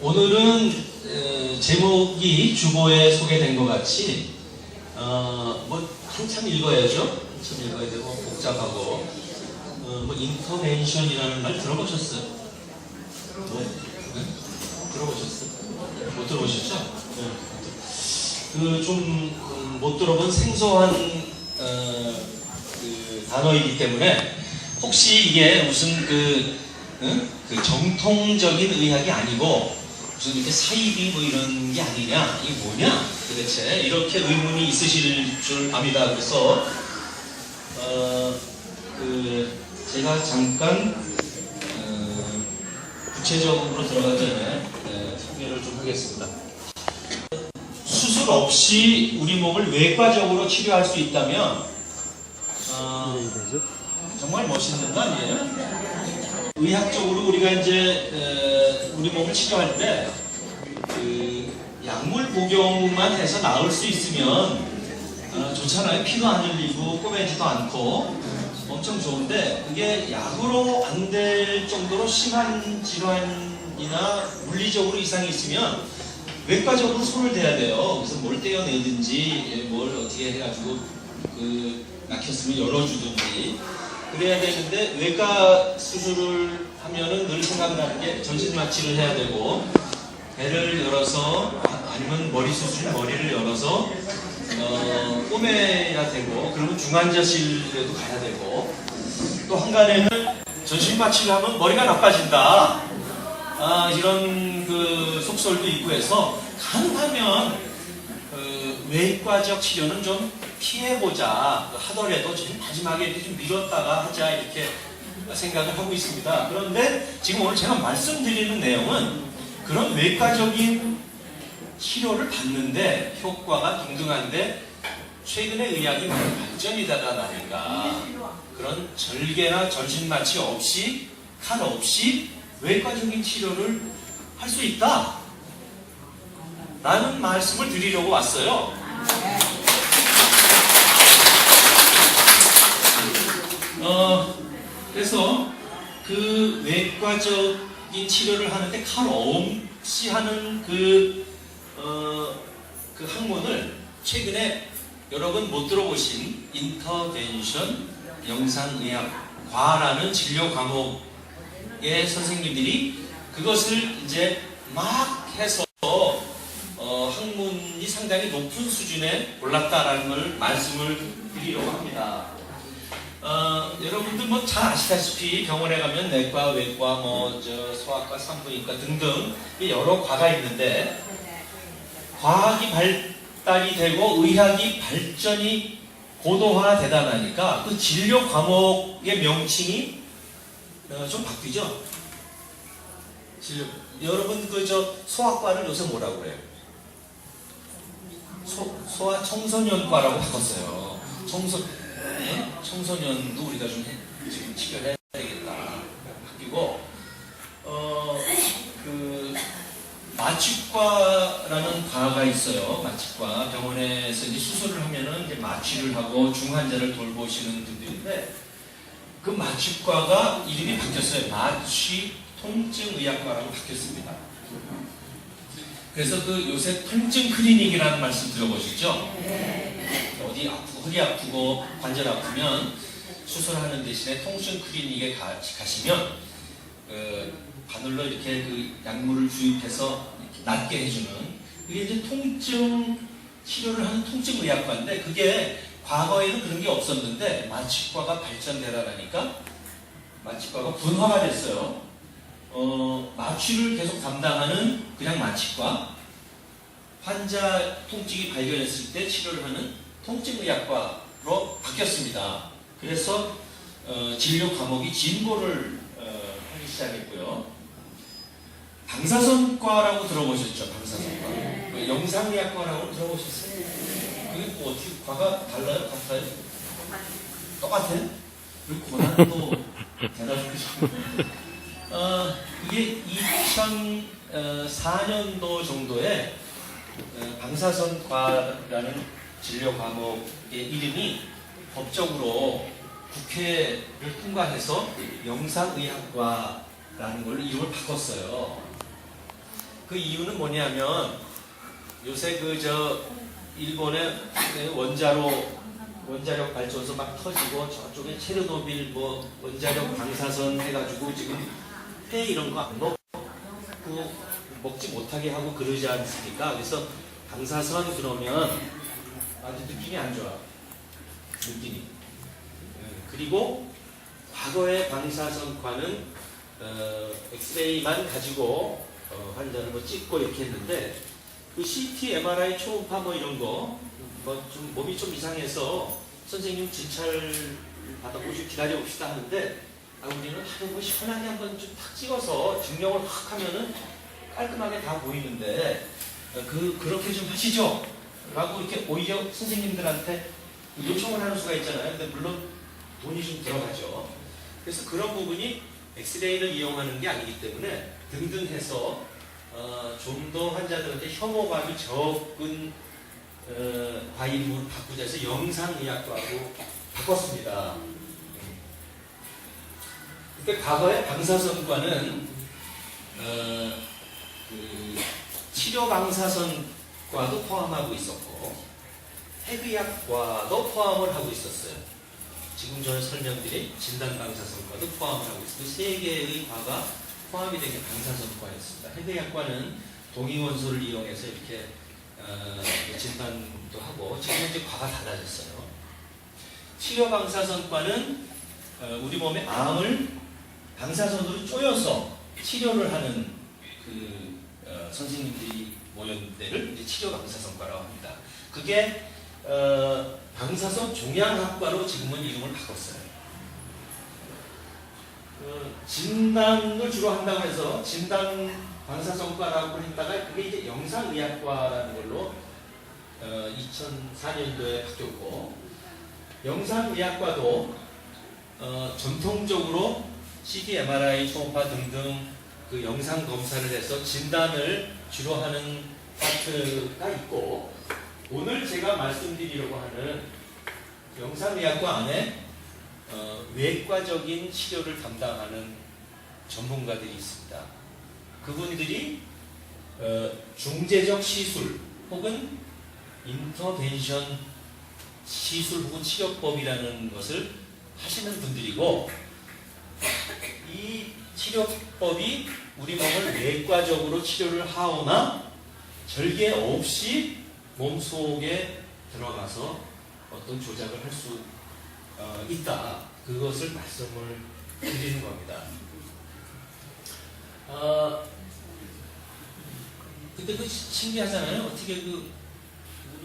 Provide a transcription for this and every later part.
오늘은 제목이 주보에 소개된 것 같이 뭐 한참 읽어야죠. 한참 읽어야 되고 복잡하고 뭐 인터벤션이라는 말 들어보셨어요? 네? 들어보셨어요? 못 들어보셨죠? 네. 그 좀 못 들어본 생소한 그 단어이기 때문에 혹시 이게 무슨 그 정통적인 의학이 아니고 무슨 이렇게 사이비 뭐 이런 게 아니냐, 이게 뭐냐 도대체 이렇게 의문이 있으실 줄 압니다. 그래서 제가 잠깐 구체적으로 들어가기 전에 소개를 좀 하겠습니다. 수술 없이 우리 몸을 외과적으로 치료할 수 있다면 정말 멋있는 거 아니에요? 의학적으로 우리가 이제 우리 몸을 치료할 때 약물 복용만 해서 나을 수 있으면 좋잖아요. 피도 안 흘리고 꼬매지도 않고 엄청 좋은데, 그게 약으로 안 될 정도로 심한 질환이나 물리적으로 이상이 있으면 외과적으로 손을 대야 돼요. 그래서 뭘 떼어내든지 뭘 어떻게 해가지고 막혔으면 열어주든지 그래야 되는데, 외과 수술을 하면은 늘 생각나는 게 전신 마취를 해야 되고, 배를 열어서 아니면 머리 수술 머리를 열어서 꼬매야 되고, 그러면 중환자실에도 가야 되고, 또 한간에는 전신 마취를 하면 머리가 나빠진다, 이런 그 속설도 있고 해서 가능하면 외과적 치료는 좀 피해보자 하더라도 좀 마지막에 이렇게 좀 미뤘다가 하자 이렇게 생각을 하고 있습니다. 그런데 지금 오늘 제가 말씀드리는 내용은 그런 외과적인 치료를 받는데 효과가 동등한데 최근에 의학이 많이 발전이 되다 나니까 그런 절개나 전신마취 없이, 칼 없이 외과적인 치료를 할 수 있다 라는 말씀을 드리려고 왔어요. 그래서 그 외과적인 치료를 하는데 칼 없이 하는 그 학문을 최근에 여러분 못 들어보신 인터벤션 영상의학과라는 진료 과목의 선생님들이 그것을 이제 막 해서 학문이 상당히 높은 수준에 올랐다라는 걸 말씀을 드리려고 합니다. 여러분들 뭐 잘 아시다시피 병원에 가면 내과, 외과, 소아과, 산부인과 등등 여러 과가 있는데, 과학이 발달이 되고 의학이 발전이 고도화되다 나니까 그 진료 과목의 명칭이 좀 바뀌죠. 여러분 소아과를 요새 뭐라고 그래요? 소아 청소년과라고 바꿨어요. 청소년도 우리가 좀 지금 치료해야 되겠다 바뀌고, 마취과라는 과가 있어요. 마취과 병원에서 이제 수술을 하면은 이제 마취를 하고 중환자를 돌보시는 분들인데, 그 마취과가 이름이 바뀌었어요. 마취 통증의학과라고 바뀌었습니다. 그래서 요새 통증 클리닉이라는 말씀 들어보셨죠? 어디 아프고 허리 아프고 관절 아프면 수술하는 대신에 통증 클리닉에 가시면 바늘로 이렇게 약물을 주입해서 이렇게 낫게 해주는, 그게 이제 통증 치료를 하는 통증의학과인데, 그게 과거에는 그런 게 없었는데 마취과가 발전되다 보니까 마취과가 분화가 됐어요. 마취를 계속 담당하는 그냥 마취과, 환자 통증이 발견했을 때 치료를 하는 통증의학과로 바뀌었습니다. 그래서 진료 과목이 진보를 하기 시작했고요. 방사선과라고 들어보셨죠? 방사선과. 영상의학과라고 들어보셨어요? 그게 뭐 어떻게 과가 달라요? 같아요? 똑같아요? 그리고 고난도 대단하죠. 그게 2004년도 정도에 방사선과라는 진료 과목의 이름이 법적으로 국회를 통과해서 영상의학과라는 걸로 이름을 바꿨어요. 그 이유는 뭐냐면 요새 일본의 원자력 발전소 막 터지고 저쪽에 체르노빌 원자력 방사선 해가지고 지금 회 이런 거 안 먹지 못하게 하고 그러지 않습니까? 그래서 방사선 그러면 아주 느낌이 안 좋아. 느낌이. 그리고 과거의 방사선과는 엑스레이만 가지고 환자를 찍고 이렇게 했는데 그 CT, MRI, 초음파 이런 거 좀 몸이 좀 이상해서 선생님 진찰 받아보시고 기다려봅시다 하는데 우리는 하루 시원하게 한번 좀 탁 찍어서 증명을 확 하면은 깔끔하게 다 보이는데 그렇게 좀 하시죠 라고 이렇게 오히려 선생님들한테 요청을 하는 수가 있잖아요. 근데 물론 돈이 좀 들어가죠. 그래서 그런 부분이 엑스레이를 이용하는 게 아니기 때문에 등등 해서 좀 더 환자들한테 혐오감이 적은 과일로 바꾸자 해서 영상의학과로 바꿨습니다. 그때 과거의 방사선과는 치료 방사선과도 포함하고 있었고 핵의학과도 포함을 하고 있었어요. 지금 전에 설명드린 진단 방사선과도 포함을 하고 있습니다. 세 개의 과가 포함이 된 게 방사선과였습니다. 핵의학과는 동위원소를 이용해서 이렇게 진단도 하고 지금 현재 과가 닫아졌어요. 치료 방사선과는 우리 몸의 암을 방사선으로 쪼여서 치료를 하는 선생님들이 모였는 데를 이제 치료 방사선과라고 합니다. 그게 방사선 종양학과로 지금은 이름을 바꿨어요. 진단을 주로 한다고 해서 진단 방사선과라고 했다가 그게 이제 영상의학과라는 걸로 2004년도에 바뀌었고 영상의학과도 전통적으로 CT, MRI, 초음파 등등 그 영상 검사를 해서 진단을 주로 하는 파트가 있고 오늘 제가 말씀드리려고 하는 영상의학과 안에 외과적인 치료를 담당하는 전문가들이 있습니다. 그분들이 중재적 시술 혹은 인터벤션 시술 혹은 치료법이라는 것을 하시는 분들이고 이 치료법이 우리 몸을 외과적으로 치료를 하거나 절개 없이 몸속에 들어가서 어떤 조작을 할 수 있다. 그것을 말씀을 드리는 겁니다. 근데 신기하잖아요. 어떻게 우리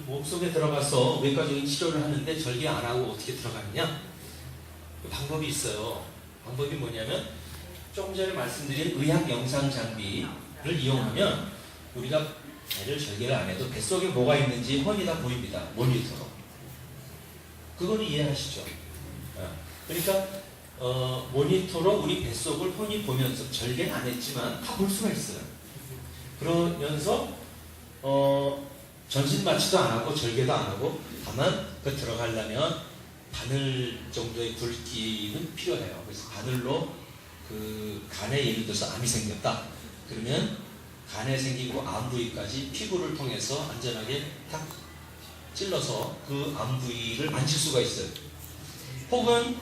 몸속에 들어가서 외과적인 치료를 하는데 절개 안 하고 어떻게 들어가느냐? 방법이 있어요. 방법이 뭐냐면 조금 전에 말씀드린 의학 영상 장비를 이용하면 우리가 배를 절개를 안 해도 뱃속에 뭐가 있는지 훤히 다 보입니다. 모니터로. 그건 이해하시죠? 그러니까 모니터로 우리 뱃속을 훤히 보면서 절개는 안 했지만 다 볼 수가 있어요. 그러면서 전신 마취도 안 하고 절개도 안 하고 다만 그 들어가려면 바늘 정도의 굵기는 필요해요. 그래서 바늘로 그 간에 예를 들어서 암이 생겼다. 그러면 간에 생기고 암 부위까지 피부를 통해서 안전하게 탁 찔러서 그 암 부위를 만질 수가 있어요. 혹은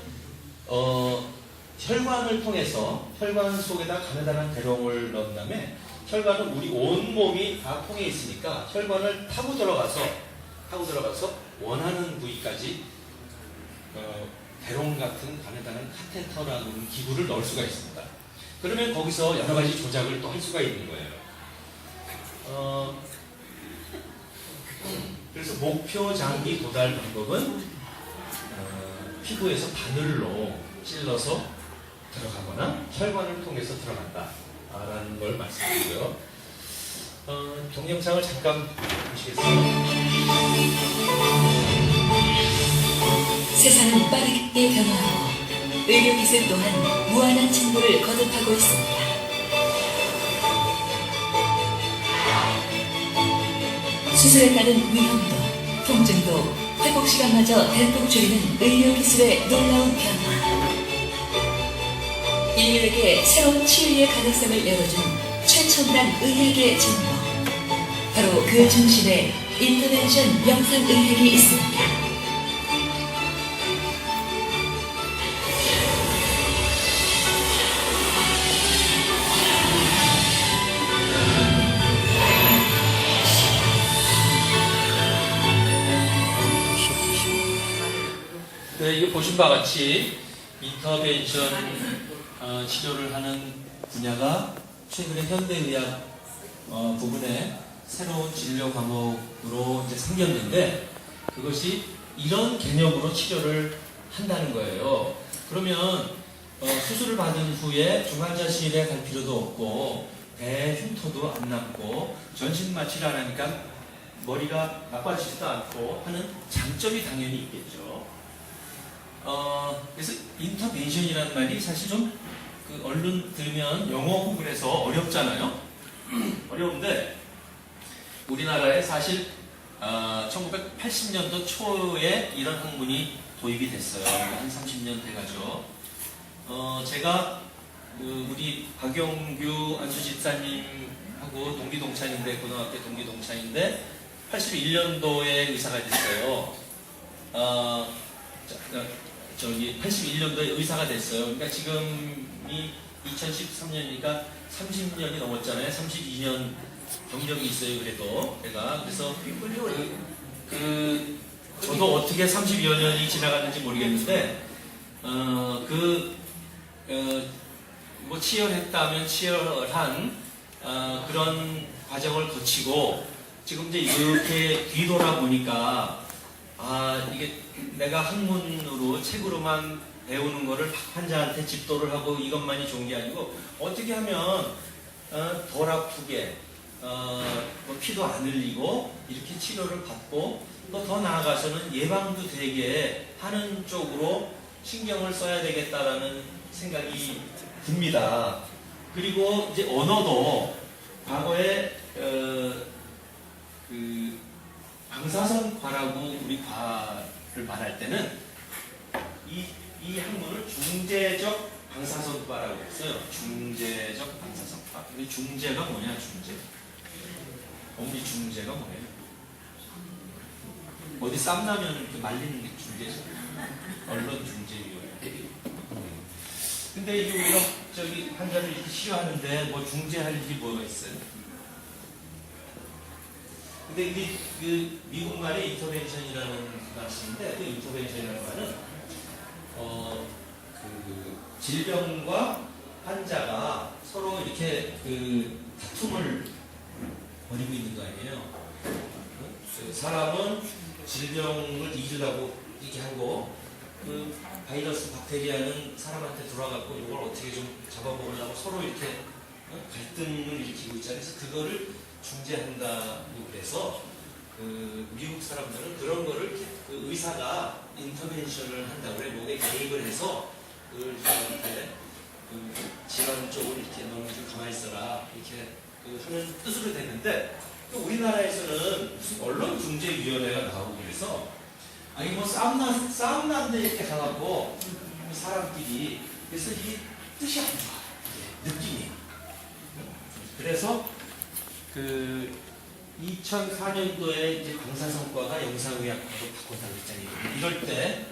혈관을 통해서 혈관 속에다 가느다란 대롱을 넣은 다음에 혈관은 우리 온몸이 다 통해 있으니까 혈관을 타고 들어가서 원하는 부위까지 대롱 같은 가느다란 카테터라는 기구를 넣을 수가 있습니다. 그러면 거기서 여러 가지 조작을 또 할 수가 있는 거예요. 그래서 목표 장기 도달 방법은 피부에서 바늘로 찔러서 들어가거나 혈관을 통해서 들어간다 라는 걸 말씀드리고요. 동영상을 잠깐 보시겠습니다. 세상은 빠르게 변화하고 의료기술 또한 무한한進步를 거듭하고 있습니다. 수술에 따른 위험도, 통증도, 회복시간마저 대폭 줄이는 의료기술의 놀라운 변화. 인류에게 새로운 치유의 가능성을 열어준 최초 첨단 의학의 진보. 바로 그 중심에 인터벤션 영상의학이 있습니다. 네, 이거 보신 바와 같이 인터벤션 치료를 하는 분야가 최근에 현대의학 부분에 새로운 진료 과목으로 이제 생겼는데, 그것이 이런 개념으로 치료를 한다는 거예요. 그러면 수술을 받은 후에 중환자실에 갈 필요도 없고 배 흉터도 안 남고 전신 마취를 안 하니까 머리가 나빠지지도 않고 하는 장점이 당연히 있겠죠. 그래서 인터벤션이라는 말이 사실 좀 얼른 들으면 영어 구분해서 어렵잖아요. 어려운데 우리나라에 사실 1980년도 초에 이런 학문이 도입이 됐어요. 한 30년 돼가죠. 제가 우리 박영규 안수집사님하고 동기동창인데, 고등학교 동기동창인데 81년도에 의사가 됐어요. 81년도에 의사가 됐어요. 그러니까 지금이 2013년이니까 30년이 넘었잖아요. 32년 경력이 있어요. 그래서 저도 어떻게 30여 년이 지나갔는지 모르겠는데 뭐 치열했다면 치열한 그런 과정을 거치고 지금 이제 이렇게 뒤돌아보니까 이게 내가 학문으로 책으로만 배우는 거를 환자한테 집도를 하고 이것만이 좋은 게 아니고 어떻게 하면 덜 아프게 뭐 피도 안 흘리고 이렇게 치료를 받고 또 더 나아가서는 예방도 되게 하는 쪽으로 신경을 써야 되겠다라는 생각이 듭니다. 그리고 이제 언어도 과거에 방사선과라고 우리 과를 말할 때는 이 학문을 중재적 방사선과라고 했어요. 중재적 방사선과. 근데 중재가 뭐냐, 중재? 어머니 중재가 뭐예요? 어디 쌈나면 이렇게 말리는 게 중재죠. 언론 중재위원회. 근데 이 우리가 환자를 이렇게 치료하는데 뭐 중재할 일이 뭐가 있어요? 근데 이게 미국 말의 인터벤션이라는 말씀인데, 그 인터벤션이라는 말은 질병과 환자가 서로 이렇게 다툼을 벌이고 있는 거 아니에요. 사람은 질병을 잊으려고 이렇게 하고 바이러스 박테리아는 사람한테 들어와갖고 이걸 어떻게 좀 잡아먹으려고 서로 이렇게 갈등을 일으키고 있잖아요. 그래서 그거를 중재한다고 그래서 미국 사람들은 그런 거를 의사가 인터벤션을 한다고 그래. 목에 개입을 해서 사람한테 질환 쪽을 이렇게 너는 좀 가만히 있어라 이렇게 하는 뜻으로 됐는데, 또 우리나라에서는 무슨 언론 중재위원회가 나오고 그래서 뭐 싸움 나는데 이렇게 가갖고 사람끼리, 그래서 이게 뜻이 안 좋아, 느낌이. 그래서 2004년도에 이제 방사선과가 영상의학과로 바꿨다고 했잖아요. 이럴 때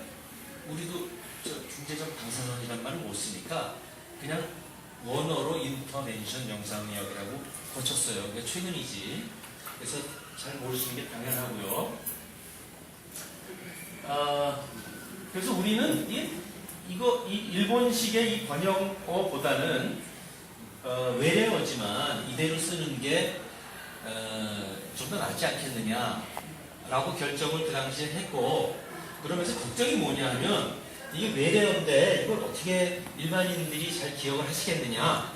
우리도 중재적 방사선이란 말을 못 쓰니까 그냥 원어로 인터벤션 영상의학이라고 고쳤어요. 그러니까 최근이지. 그래서 잘 모르시는 게 당연하고요. 그래서 우리는 이 일본식의 이 번역어보다는 외래어지만 이대로 쓰는 게 좀 더 낫지 않겠느냐라고 결정을 그 당시에 했고, 그러면서 걱정이 뭐냐 하면 이게 외래어인데 이걸 어떻게 일반인들이 잘 기억을 하시겠느냐.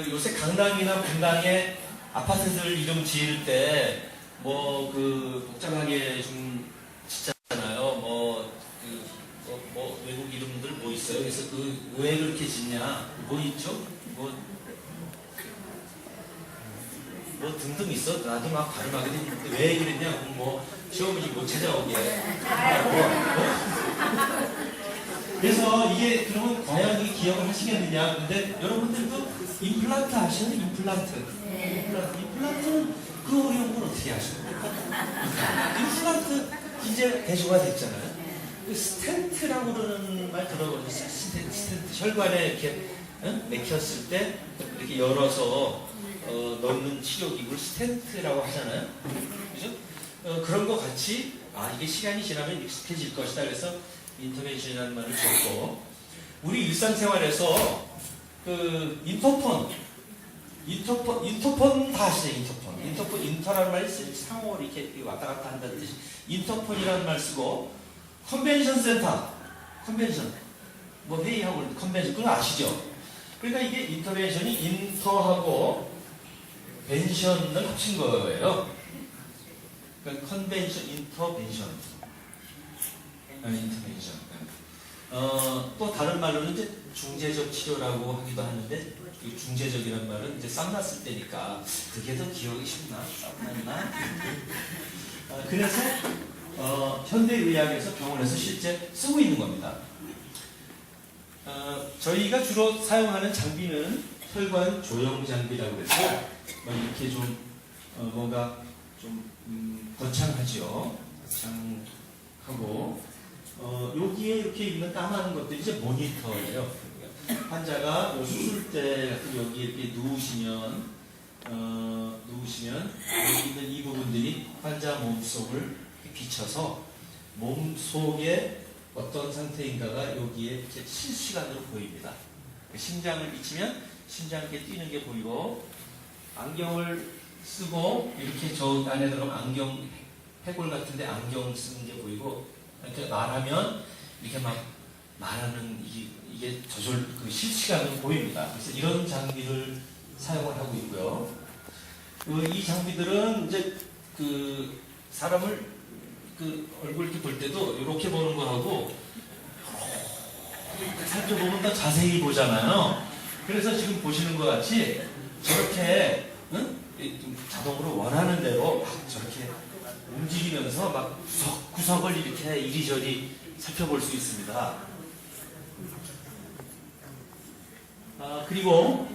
요새 강남이나 분당에 아파트들 이름 지을 때 뭐 복잡하게 좀 짓잖아요. 뭐 외국 이름들 뭐 있어요. 그래서 왜 그렇게 짓냐, 뭐 있죠? 뭐 등등 있어. 나도 막 발음하게 되는데 왜 그랬냐, 뭐 시어머니 못 찾아오게. 그래서 이게 그러면 과연 이게 기억을 하시겠느냐? 근데 여러분들도 임플란트 아시나요? 임플란트는 그 어려운 걸 어떻게 아십니까? 임플란트 이제 대조가 됐잖아요. 그 스텐트라고 그러는 말 들어보셨어요? 스텐트 혈관에 이렇게 맥혔을 때 이렇게 열어서 넣는 치료기구를 스텐트라고 하잖아요. 그죠? 그런 것 같이 이게 시간이 지나면 익숙해질 것이다. 그래서 인터벤션이라는 말을 줬고, 우리 일상생활에서 그 인터폰 다 아시죠? 인터라는 말이 상호를 이렇게 왔다 갔다 한다는 뜻이 인터폰이라는 말 쓰고, 컨벤션 센터, 뭐 회의하고 컨벤션, 그거 아시죠? 그러니까 이게 인터벤션이 인터하고 벤션을 합친 거예요. 그러니까 컨벤션, 인터벤션. 또 다른 말로는 이제 중재적 치료라고 하기도 하는데, 이 중재적이라는 말은 이제 쌈 났을 때니까 그게 더 기억이 쉽나? 쌈 났나? 그래서 현대의학에서 병원에서 실제 쓰고 있는 겁니다. 저희가 주로 사용하는 장비는 혈관 조형 장비라고 해서 이렇게 좀 뭔가 좀 거창하죠. 거창하고 여기에 이렇게 있는 까만 것들이 이제 모니터예요. 환자가 수술대 같은 여기 이렇게 누우시면 여기 있는 이 부분들이 환자 몸속을 비춰서 몸속에 어떤 상태인가가 여기에 이렇게 실시간으로 보입니다. 심장을 비치면 심장 이렇게 뛰는 게 보이고, 안경을 쓰고 이렇게 저 안에 들어가면 안경 해골 같은데 안경 쓰는 게 보이고, 이렇게 말하면 이렇게 막 말하는 이게 저절 그 실시간으로 보입니다. 그래서 이런 장비를 사용을 하고 있고요. 이 장비들은 이제 그 사람을 그 얼굴 이렇게 볼 때도 이렇게 보는 거하고 살펴보면 더 자세히 보잖아요. 그래서 지금 보시는 것 같이 저렇게 자동으로 원하는 대로 막 저렇게 움직이면서 막 구석구석을 이렇게 이리저리 살펴볼 수 있습니다. 그리고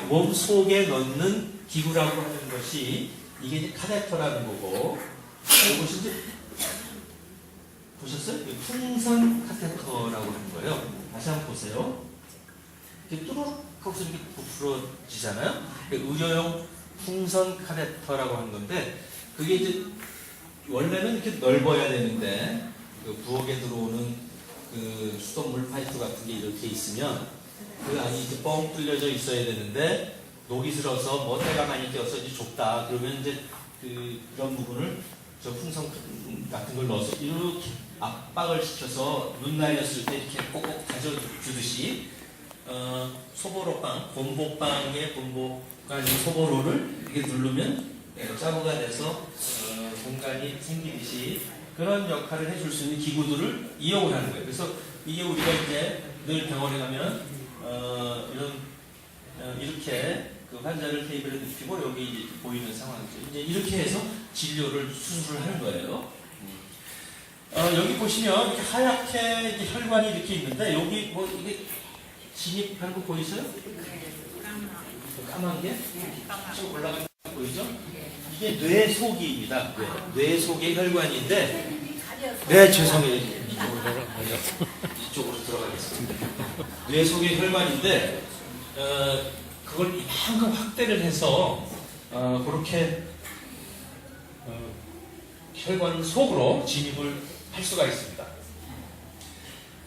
몸속에 넣는 기구라고 하는 것이 이게 이제 카테터라는 거고, 이것이 이제 보셨어요? 풍선 카테터라고 하는 거예요. 다시 한번 보세요. 이렇게 뚜루룩 하고서 이렇게 부풀어지잖아요. 의료용 풍선 카테터라고 하는 건데, 그게 이제 원래는 이렇게 넓어야 되는데 그 부엌에 들어오는 그 수돗물 파이프 같은 게 이렇게 있으면 그 안이 이제 뻥 뚫려져 있어야 되는데 녹이 슬어서 뭐 때가 많이 껴서 이제 좁다. 그러면 이제 그런 부분을 저 풍선 같은 걸 넣어서 이렇게 압박을 시켜서 눈 날렸을 때 이렇게 꼭꼭 다져주듯이 소보로빵, 본보빵의 본보가 아닌 소보로를 이렇게 누르면 짜부가 돼서 공간이 생기듯이 그런 역할을 해줄 수 있는 기구들을 이용을 하는 거예요. 그래서 이게 우리가 이제 늘 병원에 가면 이렇게 그 환자를 테이블에 눕히고 여기 이제 보이는 상황이죠. 이제 이렇게 해서 수술을 하는 거예요. 여기 보시면 이렇게 하얗게 이렇게 혈관이 이렇게 있는데 여기 뭐 이게 진입하는 거 보이세요? 까만 게 쭉 올라가는 거 보이죠? 이게 뇌 속입니다. 뇌 속의 혈관인데, 네 죄송해요. 이쪽으로 들어가겠습니다. 뇌 속의 혈관인데 그걸 이만큼 확대를 해서 그렇게 혈관 속으로 진입을 할 수가 있습니다.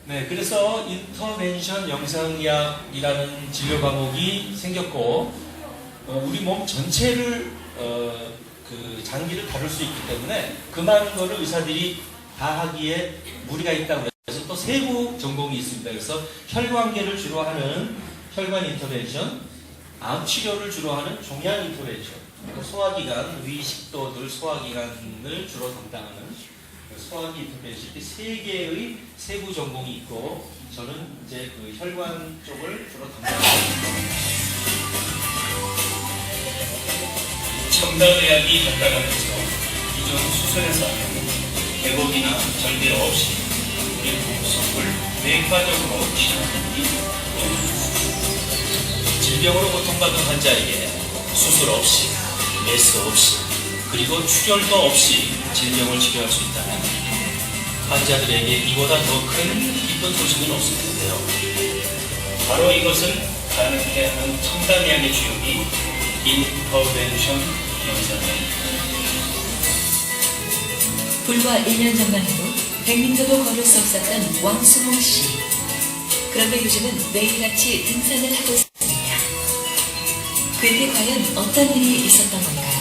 네, 그래서 인터벤션 영상의학이라는 진료 과목이 생겼고, 우리 몸 전체를 그 장기를 다룰 수 있기 때문에 그 많은 거를 의사들이 다 하기에 무리가 있다고 해서 또 세부 전공이 있습니다. 그래서 혈관계를 주로 하는 혈관 인터벤션, 암 치료를 주로 하는 종양 인터벤션, 소화기관, 위식도들 소화기관을 주로 담당하는 소화기 인터벤션, 이렇게 세 개의 세부 전공이 있고, 저는 이제 그 혈관 쪽을 주로 담당합니다. 첨단의학이 발달하면서 기존 수술에서 개복이나 절개 없이 우리 몸속을 내과적으로 치료하니 질병으로 고통받는 환자에게 수술 없이, 메스 없이, 그리고 출혈도 없이 질병을 치료할 수 있다면 환자들에게 이보다 더 큰 기쁜 소식은 없을 텐데요. 바로 이것을 가능케 하는 첨단의학의 주역이 인터벤션 영상입니다. 불과 1년 전만 해도 100m도 걸을 수 없었던 왕수홍 씨. 그런데 요즘은 매일같이 등산을 하고 있습니다. 그에게 과연 어떤 일이 있었던 걸까요?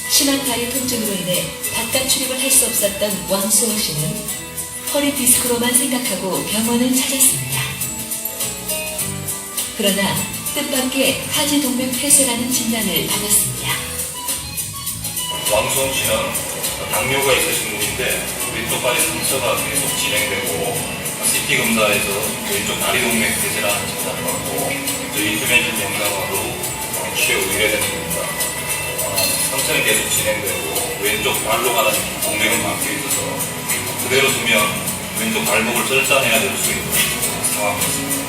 심한 다리 통증으로 인해 바깥 출입을 할 수 없었던 왕수홍 씨는 허리 디스크로만 생각하고 병원을 찾았습니다. 그러나 뜻밖의 하지동맥 폐쇄라는 진단을 받았습니다. 왕수홍 씨는 당뇨가 있으신 분인데 왼쪽 발에 상처가 계속 진행되고 CT 검사에서 왼쪽 다리 동맥 폐쇄라는 진단을 받고 저희 인터벤션 영상으로 치료 의뢰된 겁니다. 상처는 계속 진행되고 왼쪽 발로 가는 동맥은 막혀 있어서 그대로 두면 왼쪽 발목을 절단해야 될 수 있는 상황이었습니다.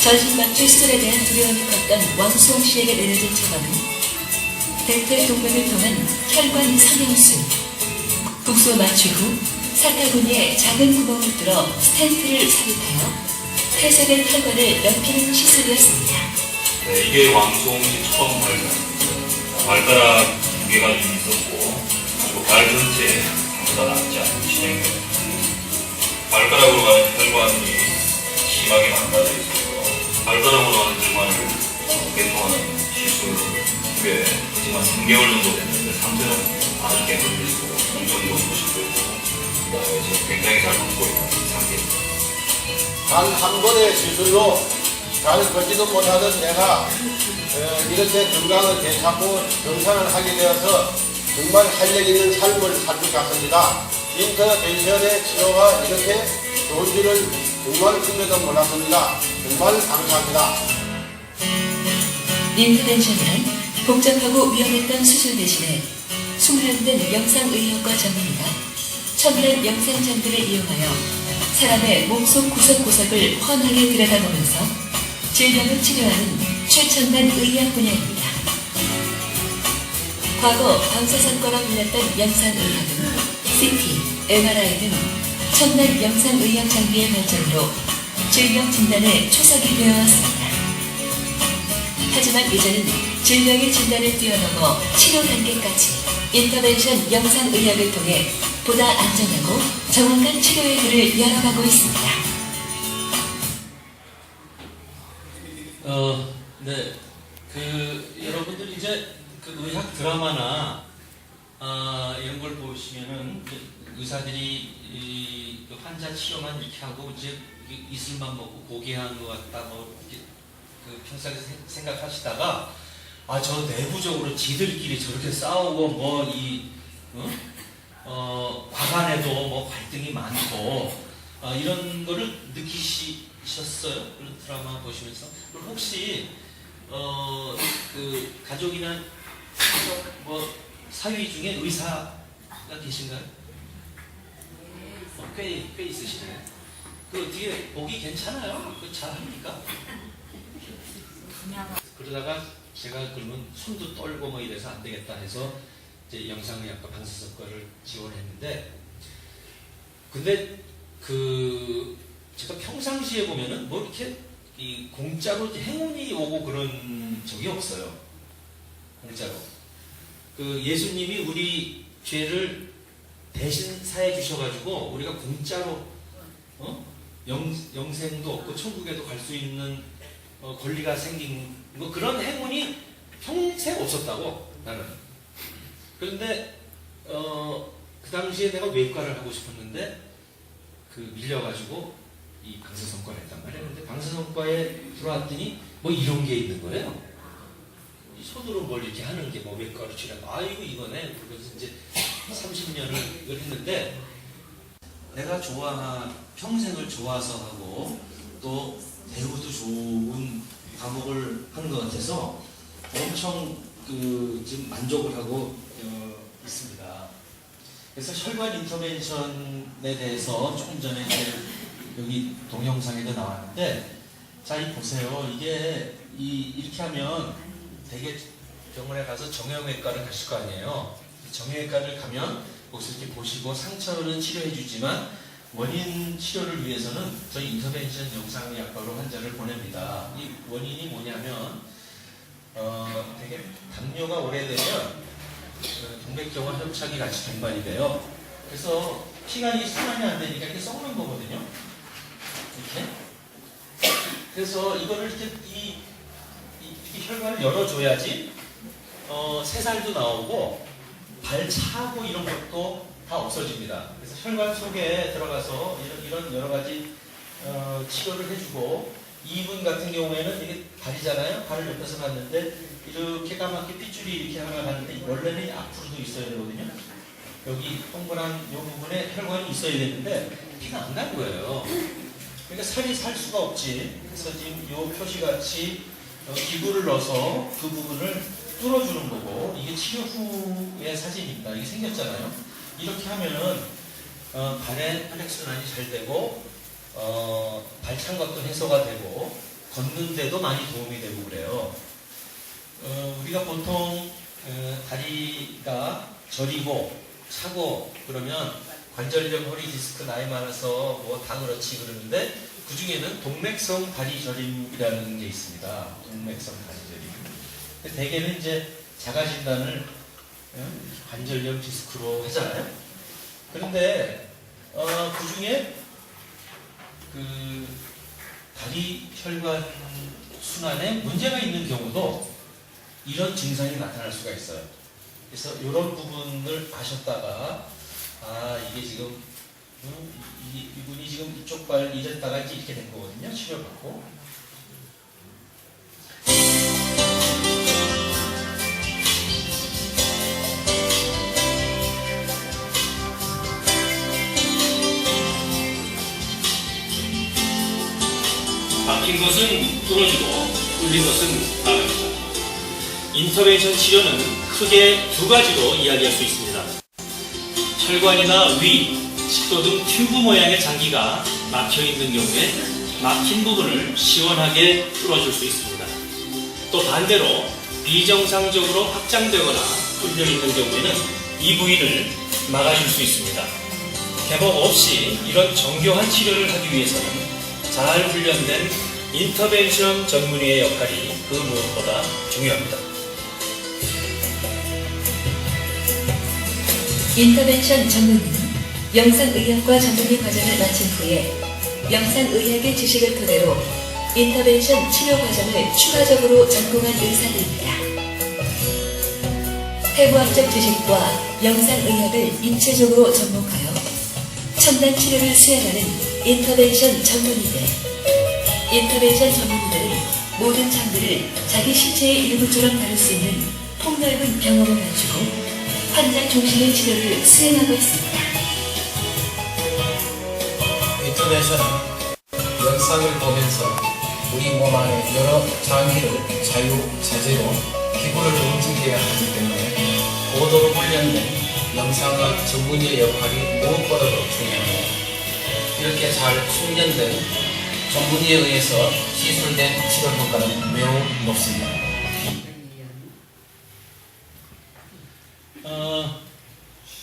전신마취 수술에 대한 두려움이 컸던 왕수홍 씨에게 내려진 처방은 대퇴 동맥을 통한 혈관 성형술, 국소 마취 후 사타구니에 작은 구멍을 뚫어 스텐트를 삽입하여 폐쇄된 혈관을 넓히는 시술이었습니다. 네, 이게 왕수홍 씨 처음 발견입니다. 발가락 두 개가 있었고 그리고 발 전체에 상처가 남지 않고 진행됩니다. 발가락으로 가는 혈관이 심하게 망가져 있어서 발가락으로 가는 혈관을 개통하는 시술 후에 지금 한 3개월 정도 됐는데 상태는 아주 깨끗해지고 통증도 소실되고 그다음에 지금 굉장히 잘 걷고 있는 상태입니다. 단 한 번의 시술로 잘 걷지도 못하던 내가 이렇게 건강을 되찾고 등산을 하게 되어서 정말 활력 있는 삶을 살 것 같습니다. 인터벤션의 치료가 이렇게 좋은 줄을 정말 꿈에도 몰랐습니다. 정말 감사합니다. 인터벤션은 복잡하고 위험했던 수술 대신에 숙련된 영상의학과 전문의가 첨단 영상장비를 이용하여 사람의 몸속 구석구석을 훤하게 들여다보면서 질병을 치료하는 최첨단 의학 분야입니다. 과거 방사선거라 불렸던 영상의학은 CT, MRI 등 첨단 영상의학 장비의 발전으로 질병 진단의 초석이 되어왔습니다. 하지만 이제는 질병의 진단을 뛰어넘어 치료 단계까지 인터벤션 영상의학을 통해 보다 안전하고 정확한 치료의 길을 열어가고 있습니다. 네. 여러분들 이제 그 의학 드라마나 이런 걸 보시면은 의사들이 그 환자 치료만 이렇게 하고 이제 이슬만 먹고 고기한 것 같다 뭐 이렇게 평소에 생각하시다가 저 내부적으로 지들끼리 저렇게 싸우고 과간에도 뭐 갈등이 많고 이런 거를 느끼셨어요? 그런 드라마 보시면서? 그럼 혹시 그 가족이나 사위 중에 의사가 계신가요? 꽤 있으시네요. 그 어떻게 보기 괜찮아요? 그 잘합니까? 그러다가 제가 그러면 손도 떨고 뭐 이래서 안 되겠다 해서 이제 영상의학과 방사선과를 지원했는데, 근데 제가 평상시에 보면은 뭐 이렇게 공짜로 행운이 오고 그런 적이 없어요. 공짜로. 예수님이 우리 죄를 대신 사해 주셔가지고 우리가 공짜로 영생도 없고 천국에도 갈 수 있는 권리가 생긴 그런 행운이 평생 없었다고 나는. 그런데 그 당시에 내가 외과를 하고 싶었는데 밀려가지고 이 방사선과를 했단 말이에요. 근데 방사선과에 들어왔더니 뭐 이런 게 있는 거예요. 이 손으로 뭘 이렇게 하는 게 뭐 외과로 치라고. 이거네. 그래서 이제 30년을 이걸 했는데 내가 평생을 좋아서 하고 또 배우도 좋은 과목을 하는 것 같아서 엄청 지금 만족을 하고 있습니다. 그래서 혈관 인터벤션에 대해서 조금 전에 이제 여기 동영상에도 나왔는데, 자, 이 보세요. 이게 이렇게 하면 되게 병원에 가서 정형외과를 가실 거 아니에요. 정형외과를 가면 거기서 이렇게 보시고 상처는 치료해 주지만 원인 치료를 위해서는 저희 인터벤션 영상의학과로 환자를 보냅니다. 이 원인이 뭐냐면 되게 담요가 오래되면 동맥경화 협착이 같이 동반이 돼요. 그래서 피가 순환이 안 되니까 이렇게 썩는 거거든요. 이렇게. 그래서 이거를 이렇게 이렇게 혈관을 열어줘야지 새살도 나오고 발 차고 이런 것도 다 없어집니다. 그래서 혈관 속에 들어가서 이런 여러 가지 치료를 해주고, 이분 같은 경우에는 이게 발이잖아요. 발을 옆에서 봤는데 이렇게 까맣게 핏줄이 이렇게 하나 가는데 원래는 앞으로도 있어야 되거든요. 여기 동그란 이 부분에 혈관이 있어야 되는데 피가 안 간 거예요. 그러니까 살이 살 수가 없지. 그래서 지금 이 표시같이 기구를 넣어서 그 부분을 뚫어주는 거고, 이게 치료 후의 사진입니다. 이게 생겼잖아요. 이렇게 하면은 발의 혈액순환이 잘 되고 발찬 것도 해소가 되고 걷는데도 많이 도움이 되고 그래요. 우리가 보통 다리가 저리고 차고 그러면 관절염, 허리 디스크, 나이 많아서 뭐 다 그렇지 그러는데, 그 중에는 동맥성 다리 저림이라는 게 있습니다. 동맥성 다리 저림. 대개는 이제 자가 진단을 관절염, 디스크로 하잖아요. 그런데 그 중에 그 다리 혈관 순환에 문제가 있는 경우도 이런 증상이 나타날 수가 있어요. 그래서 이런 부분을 아셨다가, 이게 지금 이분이 지금 이쪽 발 이랬다가 이렇게 된 거거든요. 치료받고. 막힌 것은 뚫어주고 뚫린 것은 막아주자. 인터벤션 치료는 크게 두 가지로 이야기할 수 있습니다. 혈관이나 위, 식도 등 튜브 모양의 장기가 막혀 있는 경우에 막힌 부분을 시원하게 뚫어줄 수 있습니다. 또 반대로 비정상적으로 확장되거나 뚫려 있는 경우에는 이 부위를 막아줄 수 있습니다. 개복 없이 이런 정교한 치료를 하기 위해서는 잘 훈련된 인터벤션 전문의의 역할이 그 무엇보다 중요합니다. 인터벤션 전문의는 영상의학과 전문의 과정을 마친 후에 영상의학의 지식을 토대로 인터벤션 치료 과정을 추가적으로 전공한 의사들입니다. 해부학적 지식과 영상의학을 입체적으로 접목하여 첨단 치료를 수행하는 인터벤션 전문의들. 인터벤션 전문의들은 모든 장비를 자기 신체의 일부처럼 다룰 수 있는 폭넓은 경험을 갖추고 환자 중심의 치료를 수행하고 있습니다. 인터벤션은 영상을 보면서 우리 몸 안에 여러 장기를 자유자재로 기구를 움직여야 하기 때문에 고도로 훈련된 영상학 전문의의 역할이 무엇보다도 중요합니다. 이렇게 잘 숙련된 전문의에 의해서 시술된 치료 효과는 매우 높습니다.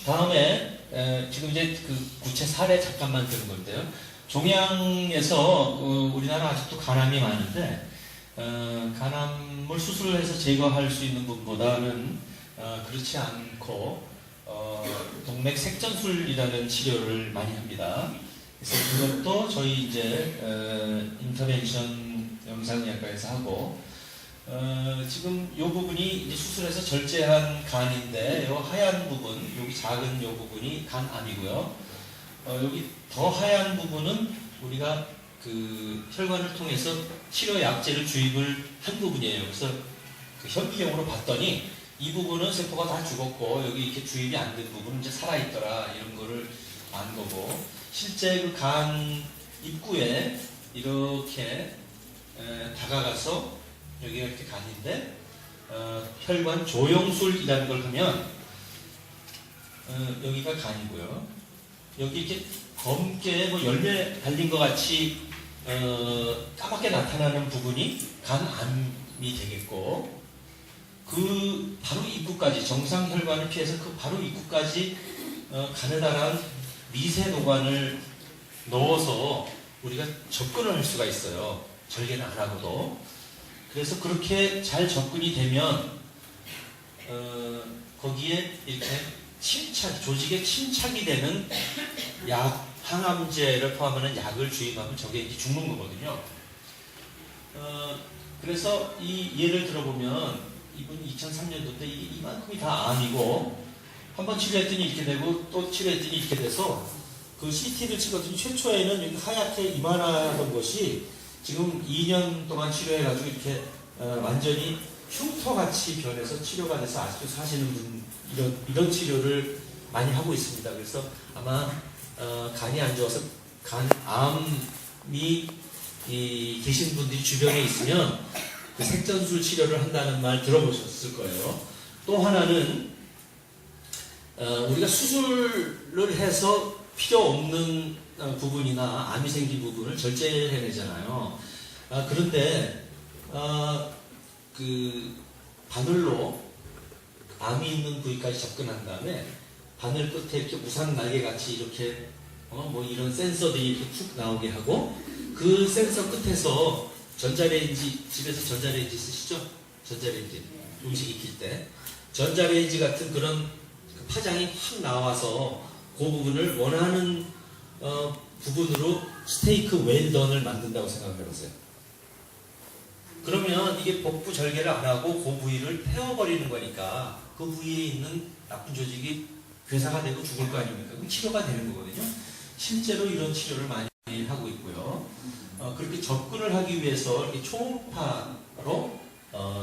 다음에 지금 이제 그 구체 사례 잠깐만 들은 건데요. 종양에서 우리나라 아직도 간암이 많은데 간암을 수술해서 제거할 수 있는 분보다는 그렇지 않고 동맥 색전술이라는 치료를 많이 합니다. 그래서 그것도 저희 이제 인터벤션 영상의학과에서 하고, 지금 이 부분이 이제 수술해서 절제한 간인데, 이 하얀 부분, 여기 작은 이 부분이 간암이고요. 여기 더 하얀 부분은 우리가 그 혈관을 통해서 치료 약제를 주입을 한 부분이에요. 그래서 그 현미경으로 봤더니 이 부분은 세포가 다 죽었고 여기 이렇게 주입이 안 된 부분은 이제 살아있더라, 이런 거를 안 거고, 실제 그 간 입구에 이렇게 다가가서 여기가 이렇게 간인데 혈관 조영술이라는 걸 하면 여기가 간이고요. 여기 이렇게 검게 뭐 열매 달린 것 같이 까맣게 나타나는 부분이 간암이 되겠고, 그 바로 입구까지 정상 혈관을 피해서 그 바로 입구까지 가느다란 미세 노관을 넣어서 우리가 접근을 할 수가 있어요. 절개는 안 하고도. 그래서 그렇게 잘 접근이 되면 거기에 이렇게 조직에 침착이 되는 약, 항암제를 포함하는 약을 주입하면 저게 이제 죽는 거거든요. 그래서 이 예를 들어보면 이분 2003년도 때 이게 이만큼이 다 암이고, 한번 치료했더니 이렇게 되고 또 치료했더니 이렇게 돼서 그 CT를 찍었더니 최초에는 여기 하얗게 이만하던 것이 지금 2년 동안 치료해가지고 이렇게 완전히 흉터같이 변해서 치료가 돼서 아직도 사시는 분, 이런 치료를 많이 하고 있습니다. 그래서 아마 간이 안 좋아서 간암이 계신 분들이 주변에 있으면 그 색전술 치료를 한다는 말 들어보셨을 거예요. 또 하나는 우리가 수술을 해서 필요 없는 부분이나 암이 생긴 부분을 절제해내잖아요. 그런데 그 바늘로 암이 있는 부위까지 접근한 다음에 바늘 끝에 이렇게 우산 날개 같이 이렇게 뭐 이런 센서들이 이렇게 툭 나오게 하고, 그 센서 끝에서 전자레인지, 집에서 전자레인지 쓰시죠? 전자레인지 음식 익힐 때 전자레인지 같은 그런 파장이 확 나와서 그 부분을 원하는 부분으로 스테이크 웰던을 만든다고 생각해보세요. 그러면 이게 복부 절개를 안 하고 그 부위를 태워버리는 거니까 그 부위에 있는 나쁜 조직이 괴사가 되고 죽을 거 아닙니까? 그럼 치료가 되는 거거든요. 실제로 이런 치료를 많이 하고 있고요. 그렇게 접근을 하기 위해서 이렇게 초음파로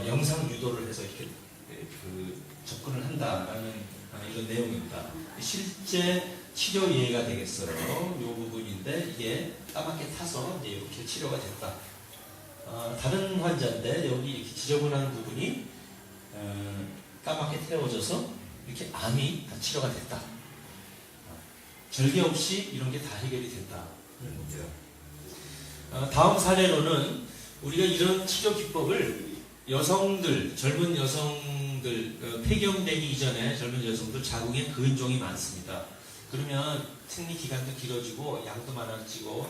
영상 유도를 해서 이렇게 접근을 한다라는 이런 내용입니다. 실제 치료 예가 되겠어요. 이 부분인데 이게 까맣게 타서 이제 이렇게 치료가 됐다. 다른 환자인데 여기 이렇게 지저분한 부분이 까맣게 태워져서 이렇게 암이 다 치료가 됐다. 절개 없이 이런 게 다 해결이 됐다. 그런 겁니다. 다음 사례로는 우리가 이런 치료 기법을 여성들, 젊은 여성들, 폐경되기 이전에 젊은 여성들 자궁에 근종이 많습니다. 그러면 생리 기간도 길어지고 양도 많아지고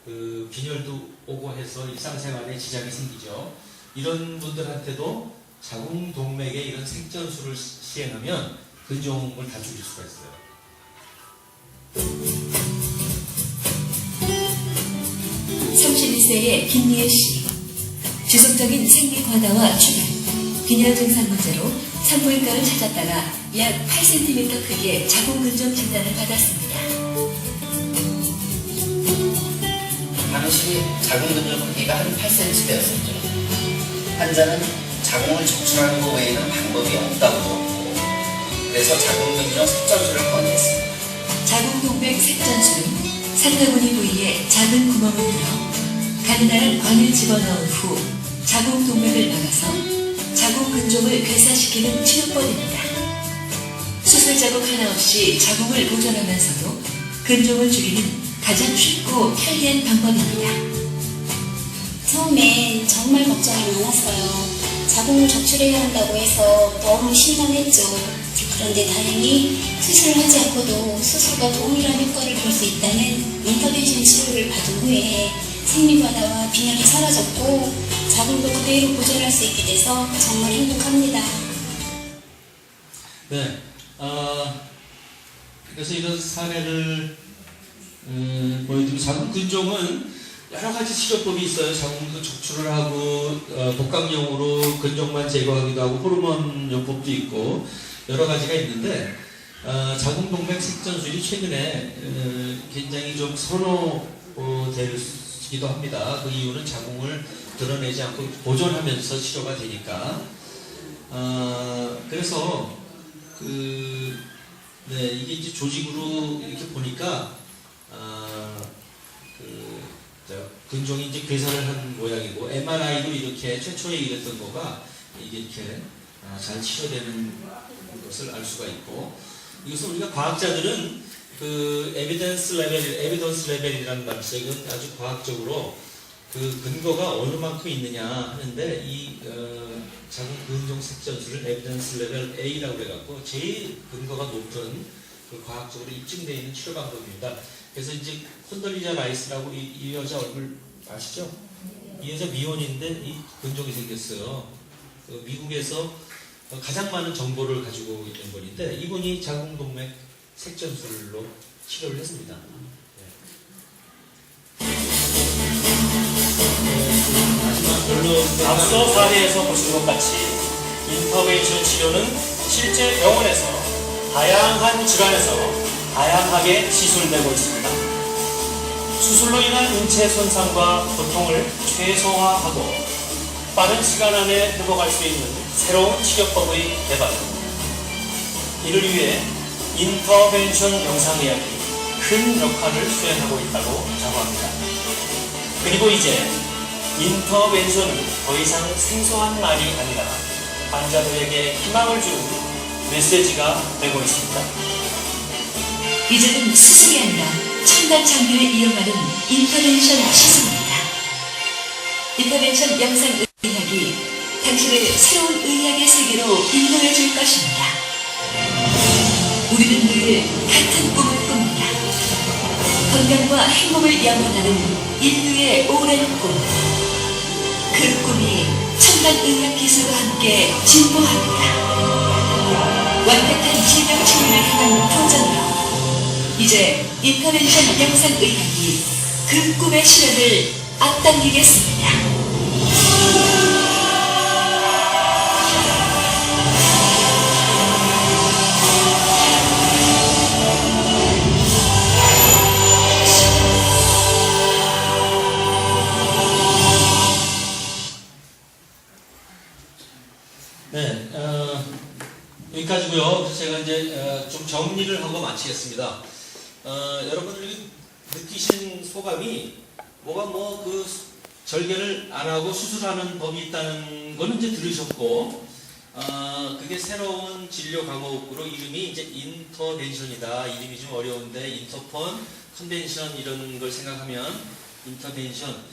빈혈도 오고 해서 일상생활에 지장이 생기죠. 이런 분들한테도 자궁 동맥에 이런 색전술을 시행하면 근종을 다 줄일 수가 있어요. 31세의 김미애 씨. 지속적인 생리 과다와 출혈, 빈혈 증상 문제로 산부인과를 찾았다가 약 8cm 크기의 자궁 근종 진단을 받았습니다. 당시 자궁 근종 크기가 한 8cm 되었었죠. 환자는 자궁을 적출하는 것 외에는 방법이 없다고 물었고, 그래서 자궁 근종 색전술을 권했습니다. 자궁 동맥 색전술은 산타구니 부위에 작은 구멍을 뚫어 가느다란 관을 집어넣은 후 자궁 동맥을 막아서 자궁 근종을 괴사시키는 치료법입니다. 수술 자국 하나 없이 자궁을 보존하면서도 근종을 줄이는 가장 쉽고 편리한 방법입니다. 처음엔 정말 걱정이 많았어요. 자궁을 적출해야 한다고 해서 너무 심란했죠. 그런데 다행히 수술을 하지 않고도 수술과 동일한 효과를 볼 수 있다는 인터벤션 치료를 받은 후에 생리과다와 빈혈이 사라졌고 자궁도 그대로 보존할 수 있게 돼서 정말 행복합니다. 네, 그래서 이런 사례를 보여드리고, 자궁 근종은 여러 가지 치료법이 있어요. 자궁도 적출을 하고 복강용으로 근종만 제거하기도 하고 호르몬 요법도 있고 여러 가지가 있는데, 자궁 동맥 색전술이 최근에 굉장히 좀 선호되기도 합니다. 그 이유는 자궁을 드러내지 않고 보존하면서 치료가 되니까. 그래서 이게 이제 조직으로 이렇게 보니까 근종이 이제 괴사를 한 모양이고, MRI로 이렇게 최초에 이랬던 거가 이게 이렇게 잘 치료되는 것을 알 수가 있고, 이것은 우리가 과학자들은 그 에비던스 레벨이라는 말씀은 아주 과학적으로 그 근거가 어느 만큼 있느냐 하는데, 이 자궁 근종 색전술을 에비던스 레벨 A라고 해갖고 제일 근거가 높은 그 과학적으로 입증되어 있는 치료 방법입니다. 그래서 이제 콘돌리자 라이스라고 이 여자 얼굴 아시죠? 이 여자 미혼인데 이 근종이 생겼어요. 그 미국에서 가장 많은 정보를 가지고 있는 분인데, 이분이 자궁동맥 색전술로 치료를 했습니다. 마지막 결론. 앞서 사례에서 보신 것 같이 인터벤션 치료는 실제 병원에서 다양한 질환에서 다양하게 시술되고 있습니다. 수술로 인한 인체 손상과 고통을 최소화하고 빠른 시간 안에 회복할 수 있는 새로운 치료법의 개발, 이를 위해 인터벤션 영상의학이 큰 역할을 수행하고 있다고 자부합니다. 그리고 이제 인터벤션은 더 이상 생소한 말이 아니라 환자들에게 희망을 주는 메시지가 되고 있습니다. 이제는 수술이 아니라 첨단 장비를 이용하는 인터벤션 시술입니다. 인터벤션 영상의학이 당신을 새로운 의학의 세계로 인도해 줄 것입니다. 우리는 늘 같은 꿈을 꿉니다. 건강과 행복을 영원하는 인류의 오랜 꿈. 그 꿈이 첨단 의학 기술과 함께 진보합니다. 완벽한 질병 치료를 향한 도전으로 이제 인터벤션 영상의학이 그 꿈의 실현을 앞당기겠습니다. 네, 여기까지고요. 제가 이제 좀 정리를 하고 마치겠습니다. 여러분들이 느끼신 소감이 뭐가 그 절개를 안 하고 수술하는 법이 있다는 거는 이제 들으셨고, 그게 새로운 진료 과목으로 이름이 이제 인터벤션이다. 이름이 좀 어려운데 인터폰, 컨벤션 이런 걸 생각하면 인터벤션,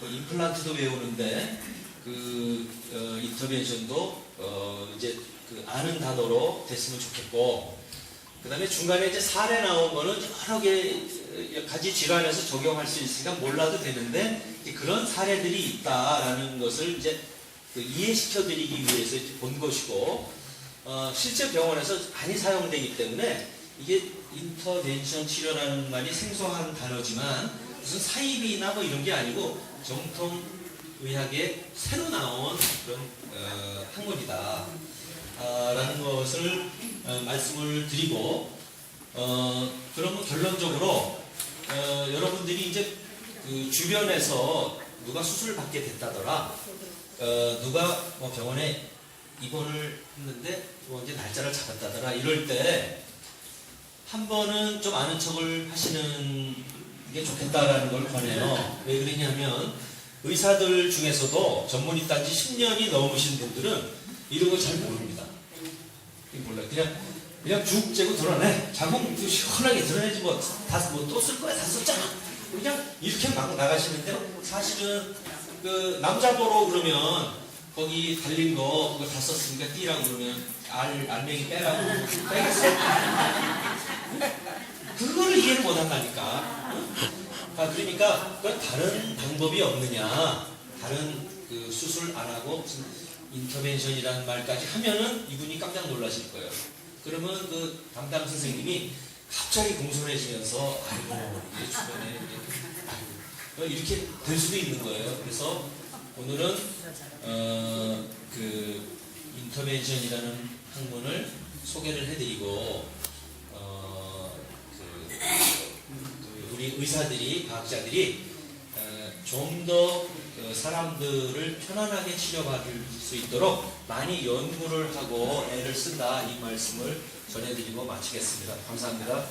임플란트도 외우는데 그 인터벤션도 이제 그 아는 단어로 됐으면 좋겠고, 그 다음에 중간에 이제 사례 나온 거는 여러 가지 질환에서 적용할 수 있으니까 몰라도 되는데, 그런 사례들이 있다라는 것을 이제 이해시켜 드리기 위해서 이제 본 것이고, 실제 병원에서 많이 사용되기 때문에 이게 인터벤션 치료라는 말이 생소한 단어지만 무슨 사이비나 뭐 이런 게 아니고 정통 의학에 새로 나온 그런 학문이다 라는 것을 말씀을 드리고, 그러면 결론적으로 여러분들이 이제 그 주변에서 누가 수술을 받게 됐다더라, 누가 뭐 병원에 입원을 했는데 뭐 이제 날짜를 잡았다더라, 이럴 때 한 번은 좀 아는 척을 하시는 게 좋겠다라는 걸 권해요. 왜 그러냐면 의사들 중에서도 전문 입단 지 10년이 넘으신 분들은 이런 거 잘 모릅니다. 몰라요. 그냥 죽 째고 드러내. 자궁 시원하게 드러내지 뭐 또 쓸 거야, 다 썼잖아. 그냥 이렇게 막 나가시는데, 사실은 그 남자 보러 그러면 거기 달린 거 그거 다 썼으니까 띠라고 그러면 알맹이 빼라고 빼겠어? 그거를 이해를 못 한다니까. 그러니까 다른 방법이 없느냐, 다른 그 수술 안 하고 무슨 인터벤션이라는 말까지 하면은 이분이 깜짝 놀라실 거예요. 그러면 그 담당 선생님이 갑자기 공손해지면서 아이고 이게 주변에 아이고 이렇게 될 수도 있는 거예요. 그래서 오늘은 그 인터벤션이라는 학문을 소개를 해드리고, 우리 의사들이, 과학자들이 좀 더 사람들을 편안하게 치료받을 수 있도록 많이 연구를 하고 애를 쓴다, 이 말씀을 전해드리고 마치겠습니다. 감사합니다.